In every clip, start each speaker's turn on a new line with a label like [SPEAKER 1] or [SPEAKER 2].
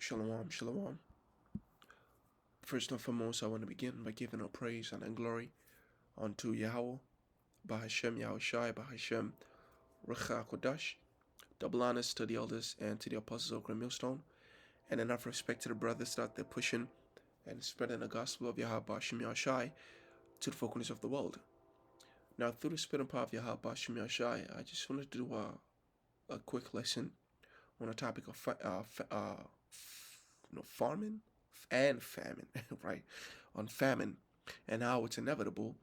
[SPEAKER 1] Shalom, shalom. First and foremost, I want to begin by giving all praise and glory unto Yahweh, Bahashem Yahushai, Bahashem Recha Kodash. Double honors to the elders and to the apostles of Great Millstone, and enough respect to the brothers that they're pushing and spreading the gospel of Yahweh Bahashem Yahushai to the four corners of the world. Now, through the spirit and power of Yahweh Bahashem Yahushai, I just wanted to do a quick lesson on a topic of farming and famine, right? On famine and how it's inevitable.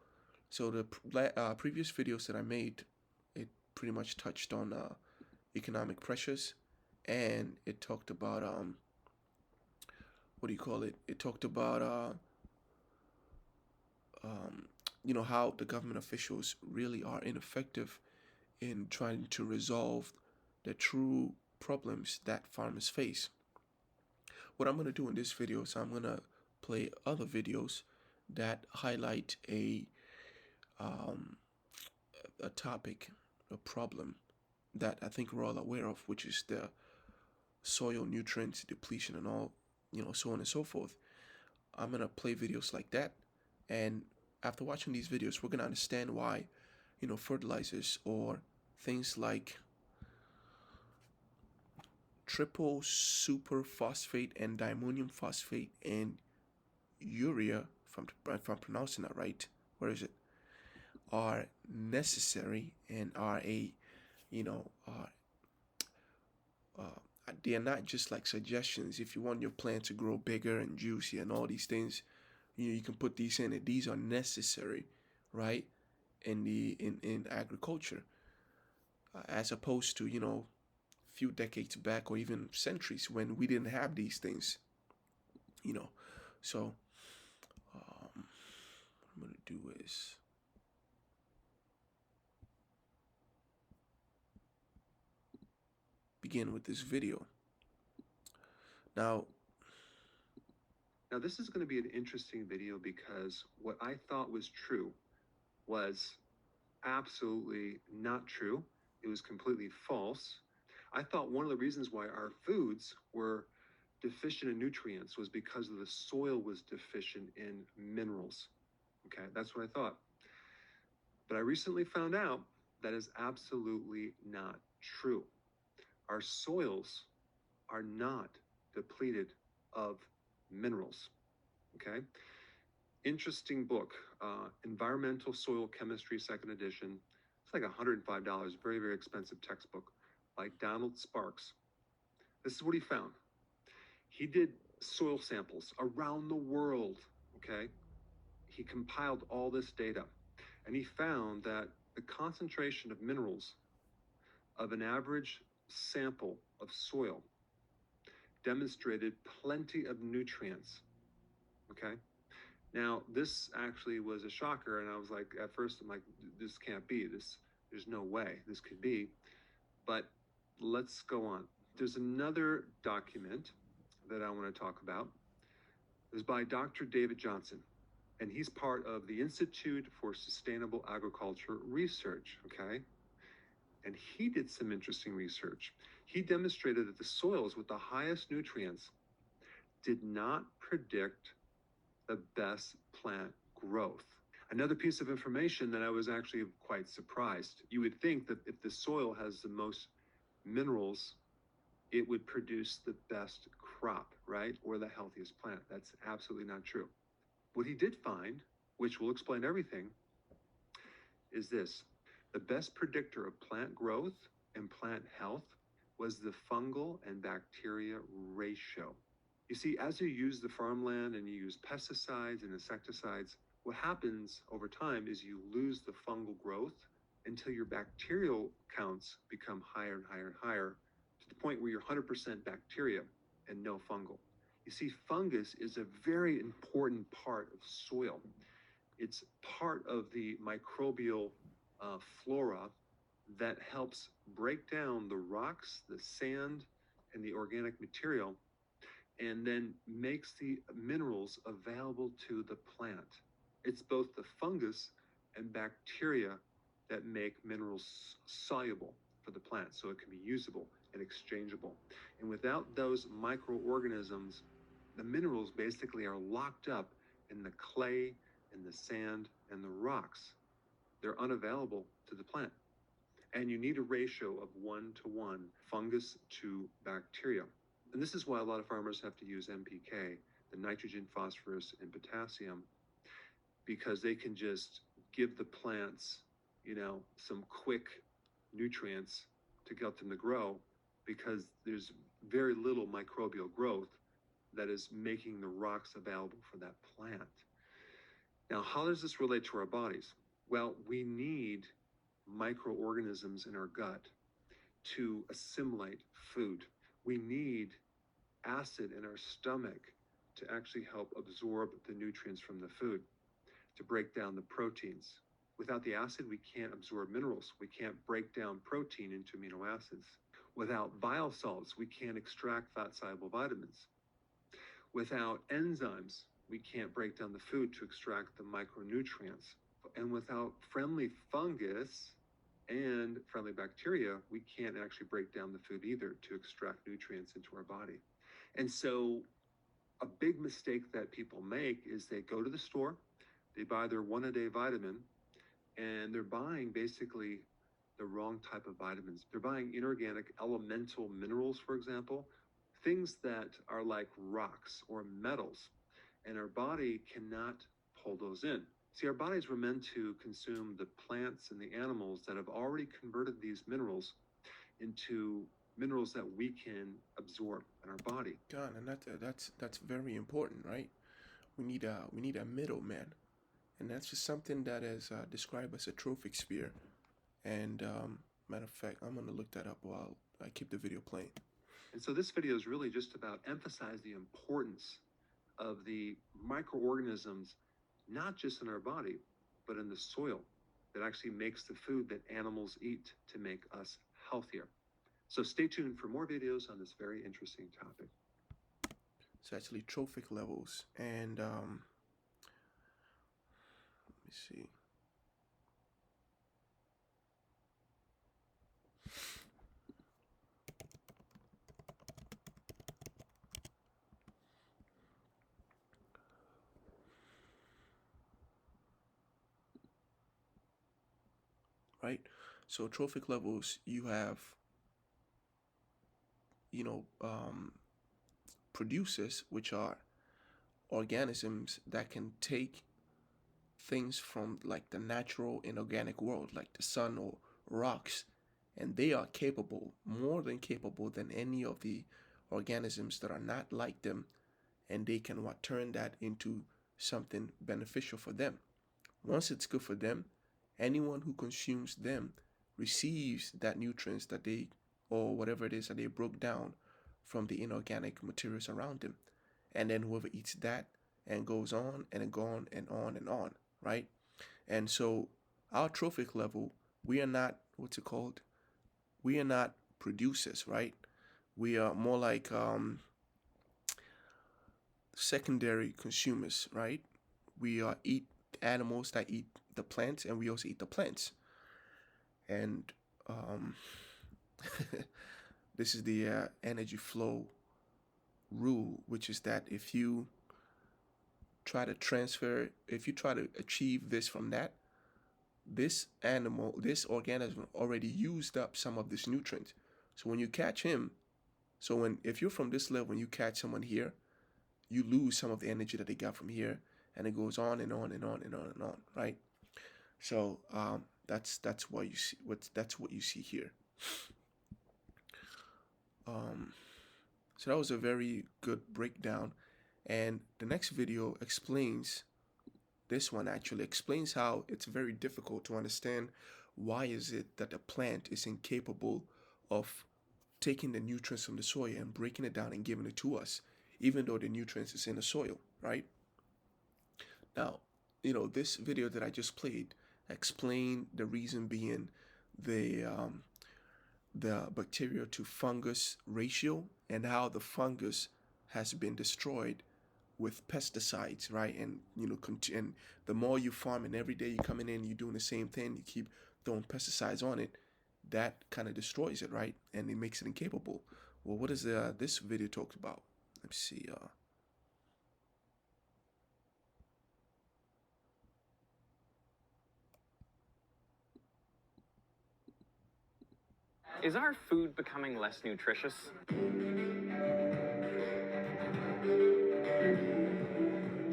[SPEAKER 1] So the previous videos that I made, it pretty much touched on economic pressures, and it talked about what do you call it? It talked about how the government officials really are ineffective in trying to resolve the true problems that farmers face. What I'm going to do in this video is I'm going to play other videos that highlight a topic, a problem that I think we're all aware of, which is the soil nutrients depletion and all, so on and so forth. I'm going to play videos like that, and after watching these videos, we're going to understand why, fertilizers or things like triple super phosphate and diammonium phosphate and urea, if I'm pronouncing that right, where is it, are necessary and are they are not just like suggestions. If you want your plant to grow bigger and juicy and all these things, you can put these in it. These are necessary, right, in agriculture, as opposed to few decades back or even centuries when we didn't have these things. So what I'm gonna do is begin with this video. Now,
[SPEAKER 2] this is going to be an interesting video because what I thought was true was absolutely not true. It was completely false. I thought one of the reasons why our foods were deficient in nutrients was because the soil was deficient in minerals. Okay, that's what I thought. But I recently found out that is absolutely not true. Our soils are not depleted of minerals. Okay, interesting book, Environmental Soil Chemistry, second edition. It's like $105, very, very expensive textbook by Donald Sparks. This is what he found. He did soil samples around the world, okay? He compiled all this data, and he found that the concentration of minerals of an average sample of soil demonstrated plenty of nutrients, okay? Now, this actually was a shocker, and I was like, at first, I'm like, this can't be. There's no way this could be. But let's go on. There's another document that I want to talk about. It was by Dr. David Johnson, and he's part of the Institute for Sustainable Agriculture Research, okay? And he did some interesting research. He demonstrated that the soils with the highest nutrients did not predict the best plant growth. Another piece of information that I was actually quite surprised. You would think that if the soil has the most minerals, it would produce the best crop, right? Or the healthiest plant. That's absolutely not true. What he did find, which will explain everything, is this. The best predictor of plant growth and plant health was the fungal and bacteria ratio. You see, as you use the farmland and you use pesticides and insecticides, what happens over time is you lose the fungal growth until your bacterial counts become higher and higher and higher to the point where you're 100% bacteria and no fungal. You see, fungus is a very important part of soil. It's part of the microbial flora that helps break down the rocks, the sand, and the organic material, and then makes the minerals available to the plant. It's both the fungus and bacteria that make minerals soluble. for the plant so it can be usable and exchangeable. And without those microorganisms, the minerals basically are locked up in the clay, in the sand, and the rocks. They're unavailable to the plant. And you need a ratio of 1 to 1 fungus to bacteria. And this is why a lot of farmers have to use NPK, the nitrogen, phosphorus, and potassium, because they can just give the plants, some quick nutrients to get them to grow, because there's very little microbial growth that is making the rocks available for that plant. Now, how does this relate to our bodies? Well, we need microorganisms in our gut to assimilate food. We need acid in our stomach to actually help absorb the nutrients from the food, to break down the proteins. Without the acid, we can't absorb minerals. We can't break down protein into amino acids. Without bile salts, we can't extract fat-soluble vitamins. Without enzymes, we can't break down the food to extract the micronutrients. And without friendly fungus and friendly bacteria, we can't actually break down the food either to extract nutrients into our body. And so a big mistake that people make is they go to the store, they buy their one-a-day vitamin, and they're buying basically the wrong type of vitamins. They're buying inorganic elemental minerals, for example, things that are like rocks or metals, and our body cannot pull those in. See, our bodies were meant to consume the plants and the animals that have already converted these minerals into minerals that we can absorb in our body.
[SPEAKER 1] God, and that's very important, right? We need a middleman, and that's just something that is described as a trophic sphere. And matter of fact, I'm gonna look that up while I keep the video playing.
[SPEAKER 2] And so this video is really just about emphasize the importance of the microorganisms, not just in our body, but in the soil that actually makes the food that animals eat to make us healthier. So stay tuned for more videos on this very interesting topic.
[SPEAKER 1] It's actually trophic levels, and let me see. Right? So trophic levels, you have, you know, producers, which are organisms that can take things from like the natural inorganic world, like the sun or rocks, and they are capable, more than capable than any of the organisms that are not like them, and they can what turn that into something beneficial for them. Once it's good for them, anyone who consumes them receives that nutrients that they, or whatever it is that they broke down from the inorganic materials around them. And then whoever eats that and goes on and on and on and on, right? And so our trophic level, we are not, what's it called? We are not producers, right? We are more like secondary consumers, right? We eat animals that eat the plants, and we also eat the plants. And this is the energy flow rule, which is that if you try to achieve this from that, this animal, this organism already used up some of this nutrient. So when you catch him, if you're from this level and you catch someone here, you lose some of the energy that they got from here, and it goes on and on and on and on and on, right? So that's what you see. That's what you see here. So that was a very good breakdown, and the next video explains. This one actually explains how it's very difficult to understand why is it that the plant is incapable of taking the nutrients from the soil and breaking it down and giving it to us, even though the nutrients is in the soil, right? Now, this video that I just played explained the reason being the bacteria to fungus ratio, and how the fungus has been destroyed with pesticides, right? And and the more you farm, and every day you coming in, you're doing the same thing, you keep throwing pesticides on it, that kind of destroys it, right? And it makes it incapable. Well, what is this video talked about? Let me see.
[SPEAKER 3] Is our food becoming less nutritious?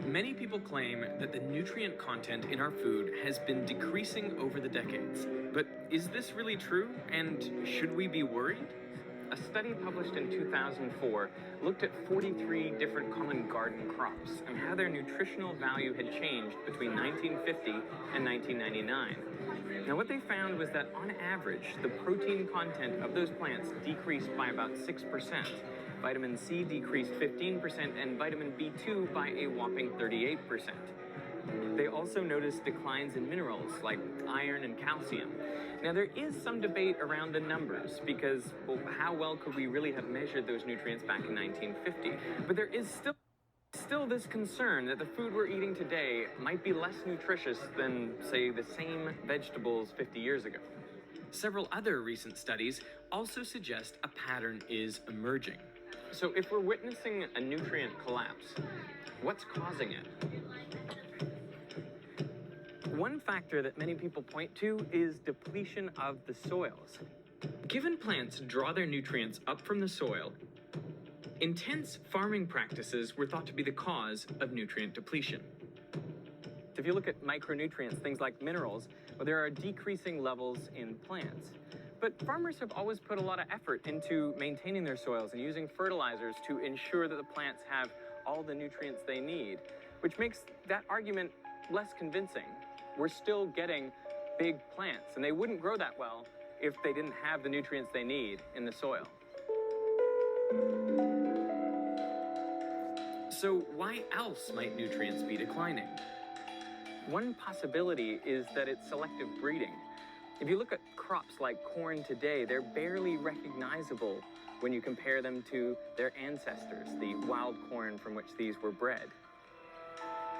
[SPEAKER 3] Many people claim that the nutrient content in our food has been decreasing over the decades. But is this really true? And should we be worried? A study published in 2004 looked at 43 different common garden crops and how their nutritional value had changed between 1950 and 1999. Now, what they found was that on average, the protein content of those plants decreased by about 6%. Vitamin C decreased 15%, and vitamin B2 by a whopping 38%. They also noticed declines in minerals like iron and calcium. Now, there is some debate around the numbers because, well, how well could we really have measured those nutrients back in 1950? But there is still this concern that the food we're eating today might be less nutritious than, say, the same vegetables 50 years ago. Several other recent studies also suggest a pattern is emerging. So if we're witnessing a nutrient collapse, what's causing it? One factor that many people point to is depletion of the soils. Given plants draw their nutrients up from the soil, intense farming practices were thought to be the cause of nutrient depletion. If you look at micronutrients, things like minerals, well, there are decreasing levels in plants. But farmers have always put a lot of effort into maintaining their soils and using fertilizers to ensure that the plants have all the nutrients they need, which makes that argument less convincing. We're still getting big plants, and they wouldn't grow that well if they didn't have the nutrients they need in the soil. So why else might nutrients be declining? One possibility is that it's selective breeding. If you look at crops like corn today, they're barely recognizable when you compare them to their ancestors, the wild corn from which these were bred.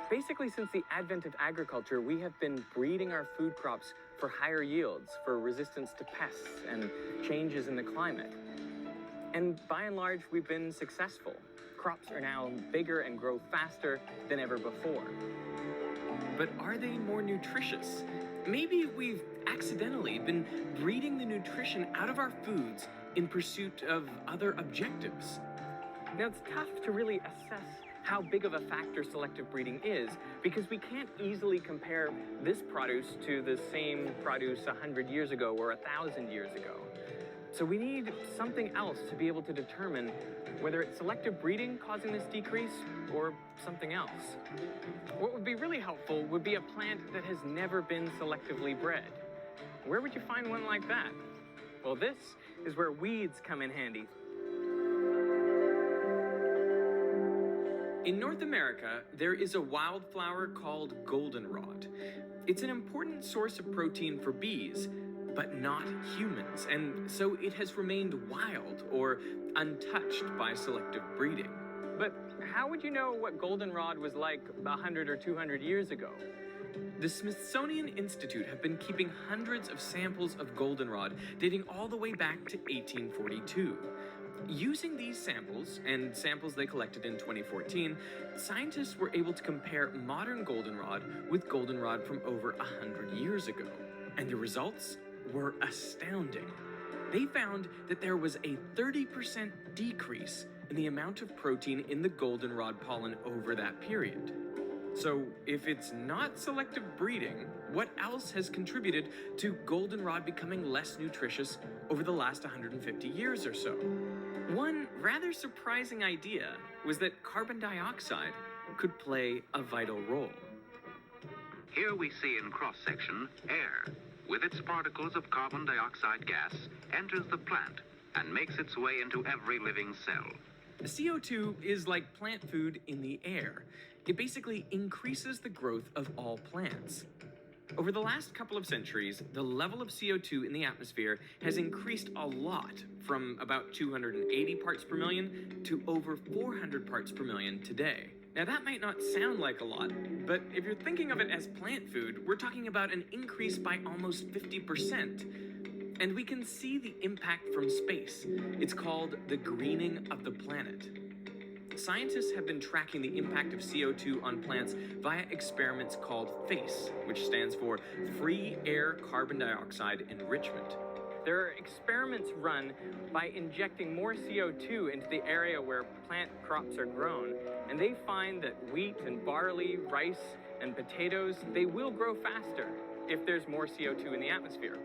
[SPEAKER 3] Basically, since the advent of agriculture, we have been breeding our food crops for higher yields, for resistance to pests and changes in the climate. And by and large, we've been successful. Crops are now bigger and grow faster than ever before. But are they more nutritious? Maybe we've accidentally been breeding the nutrition out of our foods in pursuit of other objectives. Now, it's tough to really assess how big of a factor selective breeding is because we can't easily compare this produce to the same produce 100 years ago or 1,000 years ago. So we need something else to be able to determine whether it's selective breeding causing this decrease or something else. What would be really helpful would be a plant that has never been selectively bred. Where would you find one like that? Well, this is where weeds come in handy. In North America, there is a wildflower called goldenrod. It's an important source of protein for bees, but not humans, and so it has remained wild or untouched by selective breeding. But how would you know what goldenrod was like 100 or 200 years ago? The Smithsonian Institute have been keeping hundreds of samples of goldenrod dating all the way back to 1842. Using these samples, and samples they collected in 2014, scientists were able to compare modern goldenrod with goldenrod from over 100 years ago. And the results were astounding. They found that there was a 30% decrease in the amount of protein in the goldenrod pollen over that period. So if it's not selective breeding, what else has contributed to goldenrod becoming less nutritious over the last 150 years or so? One rather surprising idea was that carbon dioxide could play a vital role.
[SPEAKER 4] Here we see in cross-section air. With its particles of carbon dioxide gas, enters the plant and makes its way into every living cell.
[SPEAKER 3] CO2 is like plant food in the air. It basically increases the growth of all plants. Over the last couple of centuries, the level of CO2 in the atmosphere has increased a lot, from about 280 parts per million to over 400 parts per million today. Now that might not sound like a lot, but if you're thinking of it as plant food, we're talking about an increase by almost 50%. And we can see the impact from space. It's called the greening of the planet. Scientists have been tracking the impact of CO2 on plants via experiments called FACE, which stands for Free Air Carbon Dioxide Enrichment. There are experiments run by injecting more CO2 into the area where plant crops are grown, and they find that wheat and barley, rice and potatoes, they will grow faster if there's more CO2 in the atmosphere.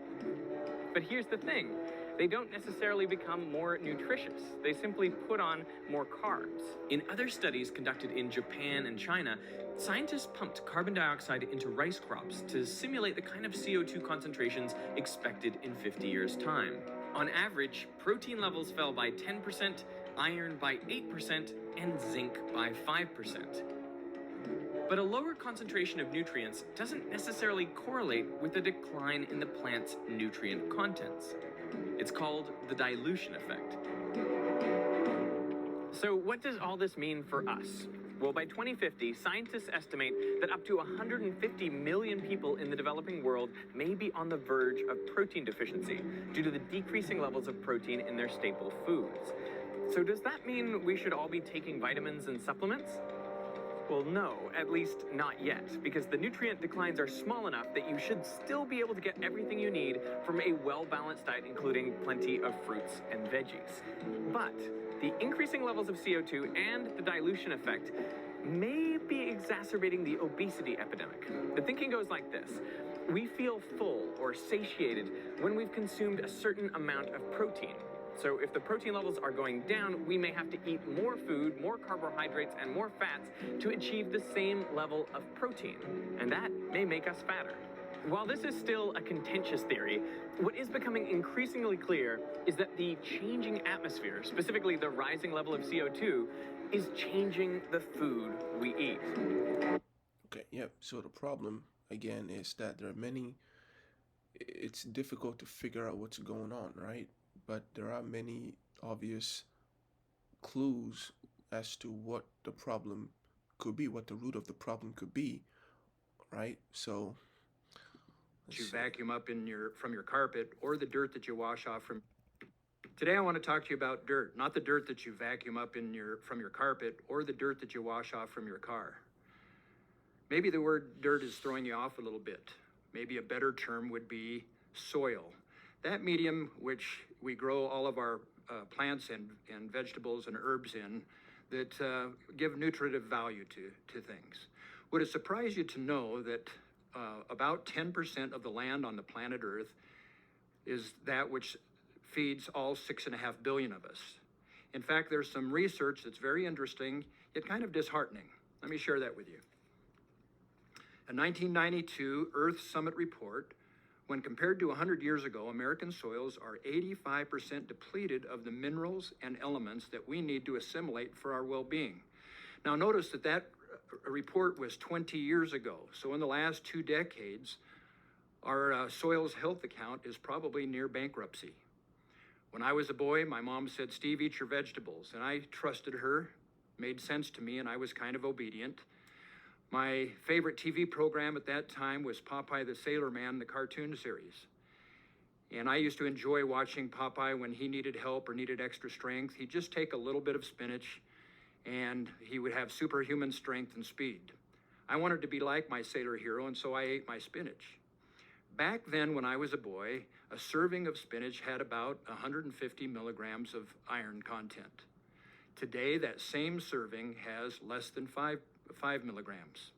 [SPEAKER 3] But here's the thing, they don't necessarily become more nutritious. They simply put on more carbs. In other studies conducted in Japan and China, scientists pumped carbon dioxide into rice crops to simulate the kind of CO2 concentrations expected in 50 years' time. On average, protein levels fell by 10%, iron by 8%, and zinc by 5%. But a lower concentration of nutrients doesn't necessarily correlate with a decline in the plant's nutrient contents. It's called the dilution effect. So what does all this mean for us? Well, by 2050, scientists estimate that up to 150 million people in the developing world may be on the verge of protein deficiency due to the decreasing levels of protein in their staple foods. So does that mean we should all be taking vitamins and supplements? Well, no, at least not yet, because the nutrient declines are small enough that you should still be able to get everything you need from a well-balanced diet, including plenty of fruits and veggies. But the increasing levels of CO2 and the dilution effect may be exacerbating the obesity epidemic. The thinking goes like this. We feel full or satiated when we've consumed a certain amount of protein. So if the protein levels are going down, we may have to eat more food, more carbohydrates, and more fats to achieve the same level of protein. And that may make us fatter. While this is still a contentious theory, what is becoming increasingly clear is that the changing atmosphere, specifically the rising level of CO2, is changing the food we eat.
[SPEAKER 1] Okay, yep. So the problem, again, is that there are many, it's difficult to figure out what's going on, right? But there are many obvious clues as to what the problem could be, what the root of the problem could be, right? So
[SPEAKER 5] you vacuum up from your carpet, or the dirt that you wash off from. Today I want to talk to you about dirt, not the dirt that you vacuum up from your carpet, or the dirt that you wash off from your car. Maybe the word dirt is throwing you off a little bit. Maybe a better term would be soil. That medium which we grow all of our plants and vegetables and herbs in that give nutritive value to things. Would it surprise you to know that about 10% of the land on the planet Earth is that which feeds all 6.5 billion of us? In fact, there's some research that's very interesting, yet kind of disheartening. Let me share that with you. A 1992 Earth Summit report, when compared to 100 years ago, American soils are 85% depleted of the minerals and elements that we need to assimilate for our well-being. Now notice that report was 20 years ago. So in the last 2 decades, our soils health account is probably near bankruptcy. When I was a boy, my mom said, "Steve, eat your vegetables." And I trusted her, made sense to me, and I was kind of obedient. My favorite TV program at that time was Popeye the Sailor Man, the cartoon series. And I used to enjoy watching Popeye when he needed help or needed extra strength. He'd just take a little bit of spinach and he would have superhuman strength and speed. I wanted to be like my sailor hero, and so I ate my spinach. Back then, when I was a boy, a serving of spinach had about 150 milligrams of iron content. Today, that same serving has less than 5 milligrams.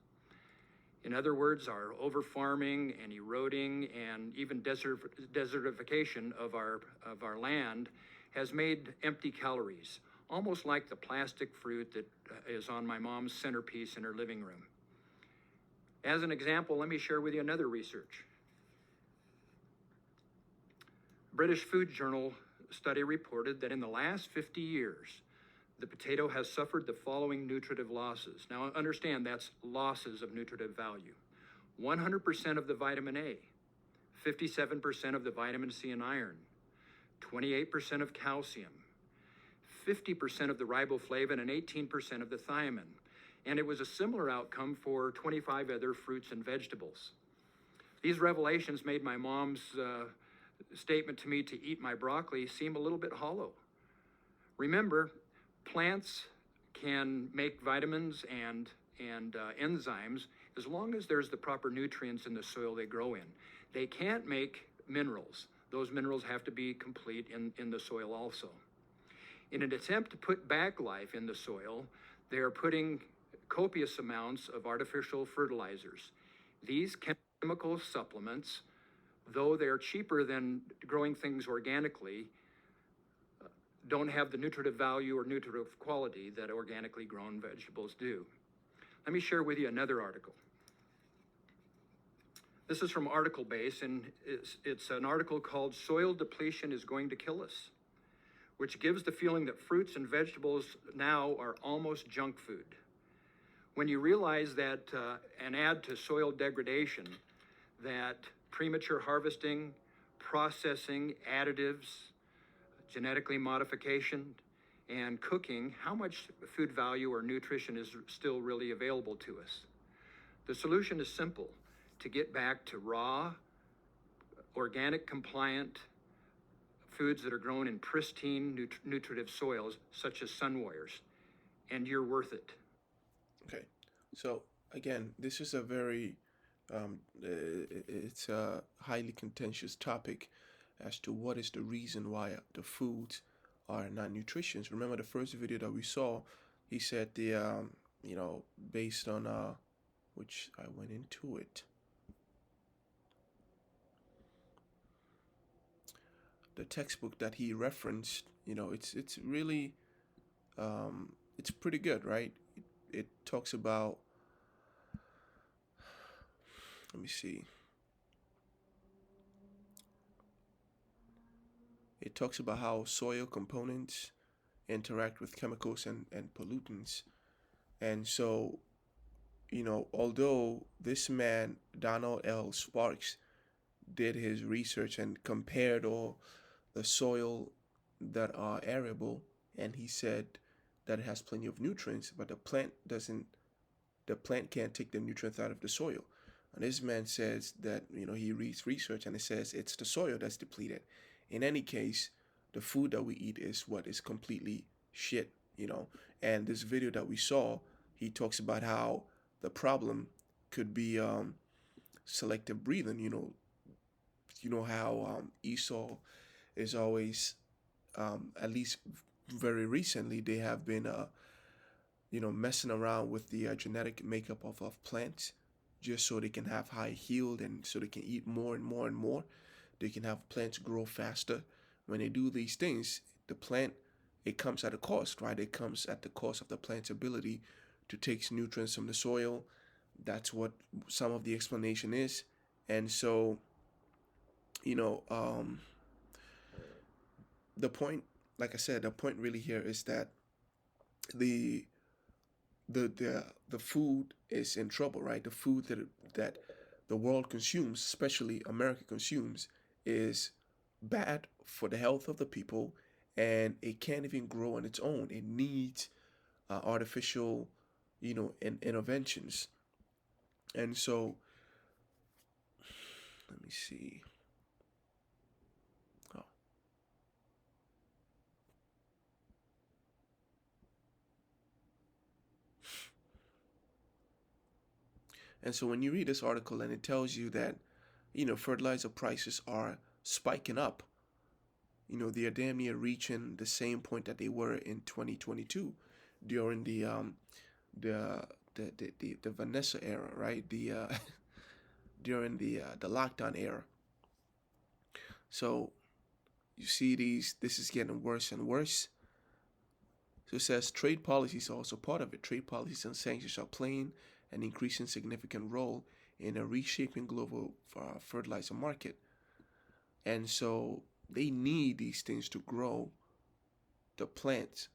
[SPEAKER 5] In other words, our over-farming and eroding and even desertification of our land has made empty calories, almost like the plastic fruit that is on my mom's centerpiece in her living room. As an example, let me share with you another research. British Food Journal study reported that in the last 50 years, the potato has suffered the following nutritive losses. Now understand, that's losses of nutritive value. 100% of the vitamin A, 57% of the vitamin C and iron, 28% of calcium, 50% of the riboflavin, and 18% of the thiamine. And it was a similar outcome for 25 other fruits and vegetables. These revelations made my mom's statement to me to eat my broccoli seem a little bit hollow. Remember, plants can make vitamins and enzymes as long as there's the proper nutrients in the soil they grow in. They can't make minerals. Those minerals have to be complete in the soil also. In an attempt to put back life in the soil, they are putting copious amounts of artificial fertilizers. These chemical supplements, though they're cheaper than growing things organically, don't have the nutritive value or nutritive quality that organically grown vegetables do. Let me share with you another article. This is from Article Base, and it's an article called "Soil Depletion is Going to Kill Us," which gives the feeling that fruits and vegetables now are almost junk food. When you realize that, and add to soil degradation, that premature harvesting, processing, additives, genetically modification, and cooking, how much food value or nutrition is still really available to us? The solution is simple: to get back to raw, organic compliant foods that are grown in pristine nutritive soils, such as sunwarriors, and you're worth it.
[SPEAKER 1] Okay, so again, this is a very it's a highly contentious topic as to what is the reason why the foods are not nutritious. Remember the first video that we saw, he said the based on which I went into it. The textbook that he referenced, it's really it's pretty good, right? It talks about, let me see. It talks about how soil components interact with chemicals and pollutants. And so, although this man, Donald L. Sparks, did his research and compared all the soil that are arable, and he said that it has plenty of nutrients, but the plant can't take the nutrients out of the soil. And this man says that, he reads research and it says it's the soil that's depleted. In any case, the food that we eat is what is completely shit, And this video that we saw, he talks about how the problem could be selective breathing. You know how Esau is always, at least very recently, they have been, messing around with the genetic makeup of plants, just so they can have high yield and so they can eat more and more and more. They can have plants grow faster. When they do these things, the plant, it comes at a cost, right? It comes at the cost of the plant's ability to take nutrients from the soil. That's what some of the explanation is. And so, the point, like I said, the point really here is that the food is in trouble, right? The food that the world consumes, especially America consumes, is bad for the health of the people, and it can't even grow on its own. It needs artificial, interventions. And so, let me see. Oh. And so when you read this article and it tells you that, fertilizer prices are spiking up, they are damn near reaching the same point that they were in 2022 during the Vanessa era, right? During the lockdown era. So you see this is getting worse and worse. So it says trade policies are also part of it. Trade policies and sanctions are playing an increasing significant role in a reshaping global fertilizer market. And so they need these things to grow the plants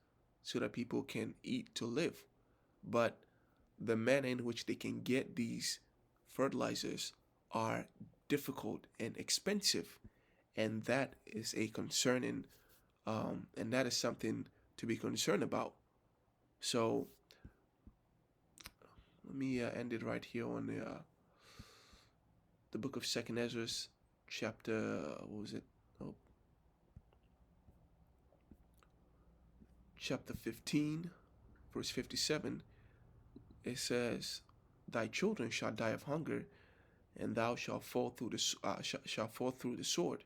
[SPEAKER 1] so that people can eat to live. But the manner in which they can get these fertilizers are difficult and expensive. And that is a concerning, and that is something to be concerned about. So let me end it right here on the book of 2nd Ezra, chapter, what was it? Oh, chapter 15, verse 57, it says, "Thy children shall die of hunger, and thou shalt fall through shall fall through the sword.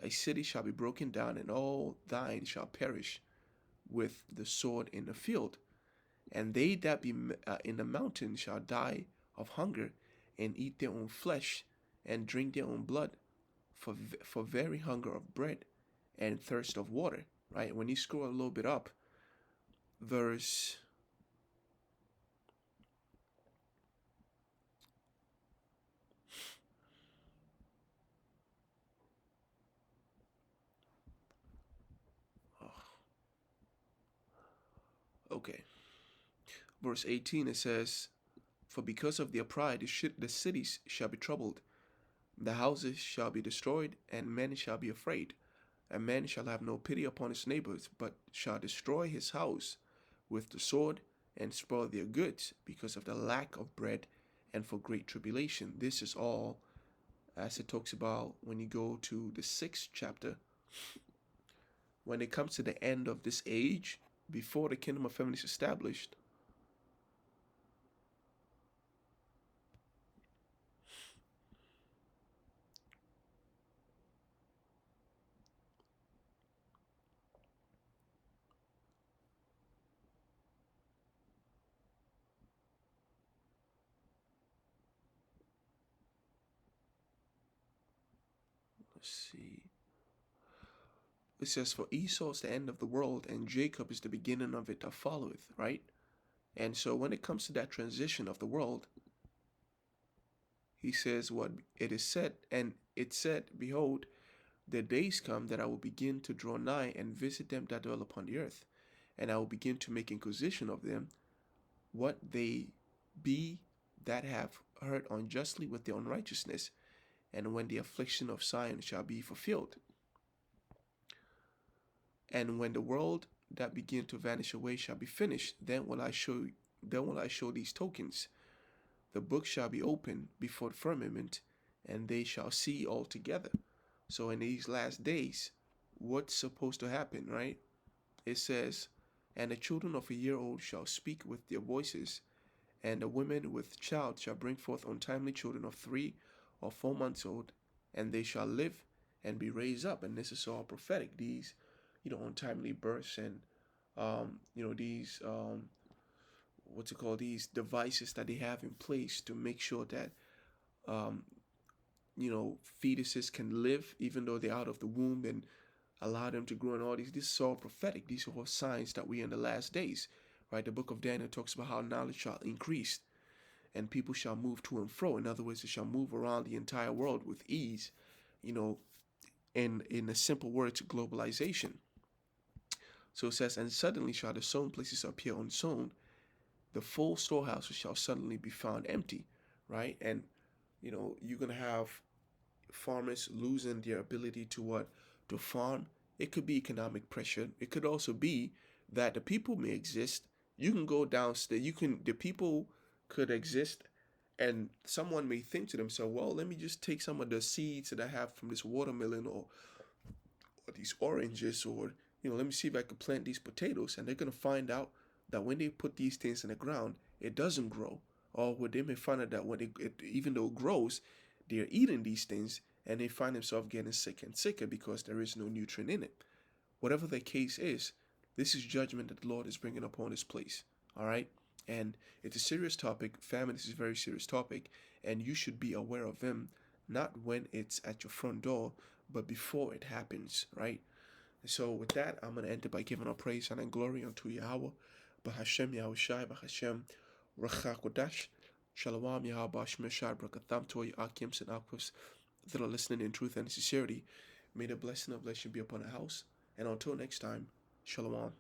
[SPEAKER 1] Thy city shall be broken down, and all thine shall perish with the sword in the field. And they that be in the mountain shall die of hunger, and eat their own flesh, and drink their own blood, for very hunger of bread, and thirst of water." Right? When you scroll a little bit up, verse okay, verse 18, it says, "For because of their pride the cities shall be troubled, the houses shall be destroyed, and men shall be afraid. A man shall have no pity upon his neighbors, but shall destroy his house with the sword, and spoil their goods, because of the lack of bread, and for great tribulation." This is all as it talks about when you go to the 6th chapter. When it comes to the end of this age, before the kingdom of heaven is established, let's see. It says, "For Esau is the end of the world, and Jacob is the beginning of it that followeth," right? And so when it comes to that transition of the world, he says what it is said, and it said, "Behold, the days come that I will begin to draw nigh and visit them that dwell upon the earth, and I will begin to make inquisition of them, what they be that have hurt unjustly with their unrighteousness, and when the affliction of Zion shall be fulfilled. And when the world that begin to vanish away shall be finished, then will I show these tokens. The book shall be opened before the firmament, and they shall see all together." So in these last days, what's supposed to happen, right? It says, "And the children of a year old shall speak with their voices, and the women with child shall bring forth untimely children of 3 or 4 months old, and they shall live and be raised up." And this is all prophetic. These, untimely births, and these what's it called? These devices that they have in place to make sure that um, fetuses can live even though they're out of the womb, and allow them to grow, and all these. This is all prophetic. These are all signs that we're in the last days, right? The book of Daniel talks about how knowledge shall increase, and people shall move to and fro. In other words, they shall move around the entire world with ease, in a simple words, globalization. So it says, "And suddenly shall the sown places appear unsown, the full storehouses shall suddenly be found empty," right? And you're gonna have farmers losing their ability to farm. It could be economic pressure. It could also be that the people may exist. You can go downstairs. The people could exist, and someone may think to themselves, "Well, let me just take some of the seeds that I have from this watermelon, or these oranges, or let me see if I could plant these potatoes." And they're gonna find out that when they put these things in the ground, it doesn't grow. Or they may find out that when even though it grows, they're eating these things, and they find themselves getting sick and sicker because there is no nutrient in it. Whatever the case is, this is judgment that the Lord is bringing upon this place. All right? And it's a serious topic. Famine is a very serious topic, and you should be aware of them, not when it's at your front door, but before it happens, right? So with that, I'm going to end it by giving our praise and glory unto Yahweh, Bahashem Yahushai, Bahashem Rachakodash, Shalom Yahweh Shmeshai, Brakatham to you, Akims and Akwas that are listening in truth and sincerity. May the blessing of blessing be upon the house. And until next time, Shalom.